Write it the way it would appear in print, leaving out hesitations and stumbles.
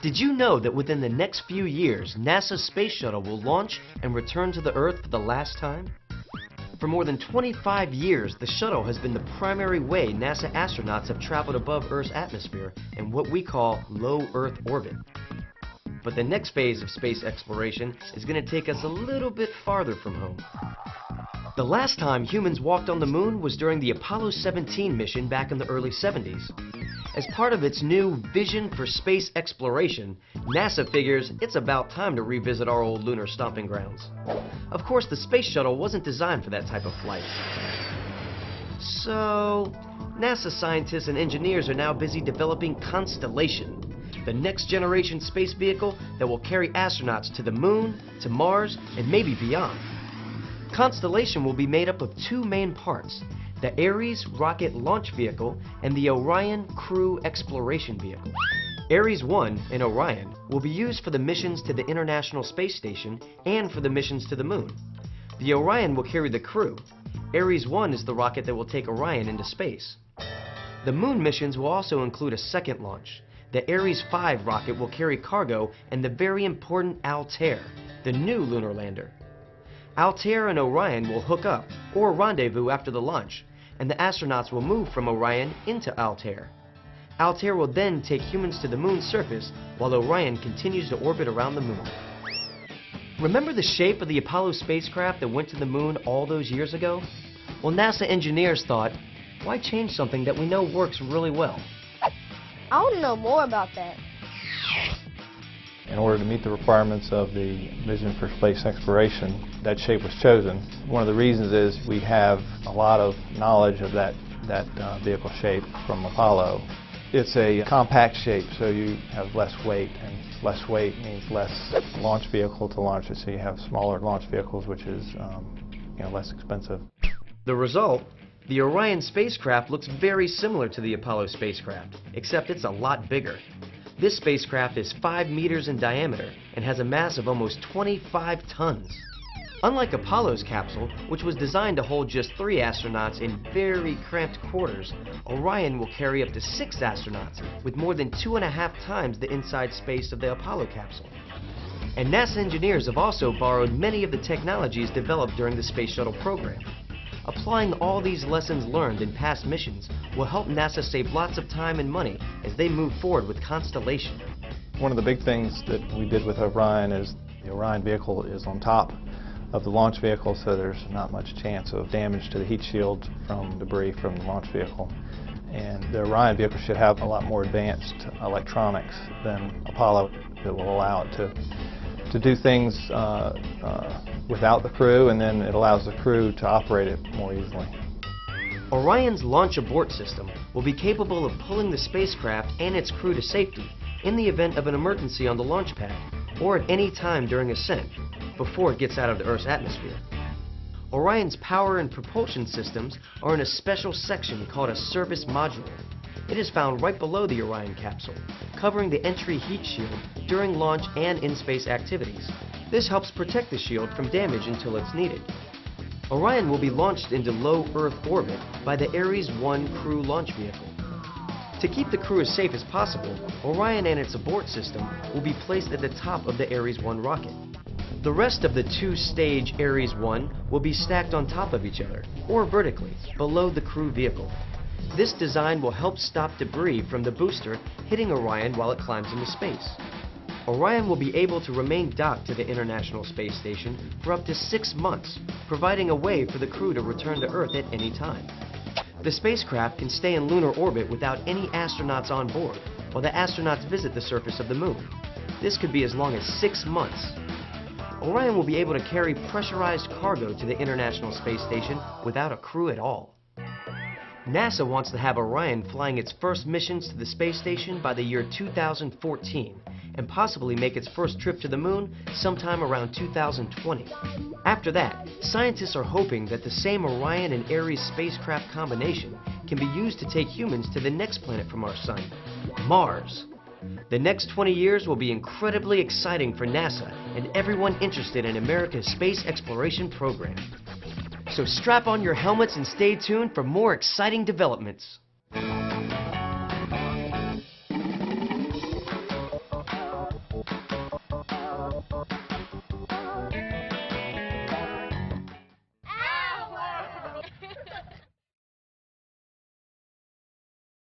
Did you know that within the next few years, NASA's space shuttle will launch and return to the Earth for the last time? For more than 25 years, the shuttle has been the primary way NASA astronauts have traveled above Earth's atmosphere in what we call low Earth orbit. But the next phase of space exploration is going to take us a little bit farther from home. The last time humans walked on the moon was during the Apollo 17 mission back in the early 70s. As part of its new vision for space exploration, NASA figures it's about time to revisit our old lunar stomping grounds. Of course, the space shuttle wasn't designed for that type of flight. So, NASA scientists and engineers are now busy developing Constellation, the next generation space vehicle that will carry astronauts to the moon, to Mars, and maybe beyond. Constellation will be made up of two main parts: the Ares rocket launch vehicle and the Orion crew exploration vehicle. Ares 1 and Orion will be used for the missions to the International Space Station and for the missions to the moon. The Orion will carry the crew. Ares 1 is the rocket that will take Orion into space. The moon missions will also include a second launch. The Ares 5 rocket will carry cargo and the very important Altair, the new lunar lander. Altair and Orion will hook up or rendezvous after the launch, and the astronauts will move from Orion into Altair. Altair will then take humans to the moon's surface while Orion continues to orbit around the moon. Remember the shape of the Apollo spacecraft that went to the moon all those years ago? Well, NASA engineers thought, why change something that we know works really well? I want to know more about that. In order to meet the requirements of the vision for space exploration, that shape was chosen. One of the reasons is we have a lot of knowledge of that vehicle shape from Apollo. It's a compact shape, so you have less weight, and less weight means less launch vehicle to launch it, so you have smaller launch vehicles, which is less expensive. The result? The Orion spacecraft looks very similar to the Apollo spacecraft, except it's a lot bigger. This spacecraft is 5 meters in diameter and has a mass of almost 25 tons. Unlike Apollo's capsule, which was designed to hold just 3 astronauts in very cramped quarters, Orion will carry up to 6 astronauts with more than 2.5 times the inside space of the Apollo capsule. And NASA engineers have also borrowed many of the technologies developed during the Space Shuttle program. Applying all these lessons learned in past missions will help NASA save lots of time and money as they move forward with Constellation. One of the big things that we did with Orion is the Orion vehicle is on top of the launch vehicle, so there's not much chance of damage to the heat shield from debris from the launch vehicle. And the Orion vehicle should have a lot more advanced electronics than Apollo that will allow it to do things without the crew, and then it allows the crew to operate it more easily. Orion's launch abort system will be capable of pulling the spacecraft and its crew to safety in the event of an emergency on the launch pad or at any time during ascent before it gets out of the Earth's atmosphere. Orion's power and propulsion systems are in a special section called a service module. It is found right below the Orion capsule, covering the entry heat shield during launch and in-space activities. This helps protect the shield from damage until it's needed. Orion will be launched into low Earth orbit by the Ares 1 crew launch vehicle. To keep the crew as safe as possible, Orion and its abort system will be placed at the top of the Ares 1 rocket. The rest of the 2-stage Ares 1 will be stacked on top of each other, or vertically, below the crew vehicle. This design will help stop debris from the booster hitting Orion while it climbs into space. Orion will be able to remain docked to the International Space Station for up to 6 months, providing a way for the crew to return to Earth at any time. The spacecraft can stay in lunar orbit without any astronauts on board, while the astronauts visit the surface of the moon. This could be as long as 6 months. Orion will be able to carry pressurized cargo to the International Space Station without a crew at all. NASA wants to have Orion flying its first missions to the space station by the year 2014 and possibly make its first trip to the moon sometime around 2020. After that, scientists are hoping that the same Orion and Ares spacecraft combination can be used to take humans to the next planet from our sun, Mars. The next 20 years will be incredibly exciting for NASA and everyone interested in America's space exploration program. So strap on your helmets and stay tuned for more exciting developments.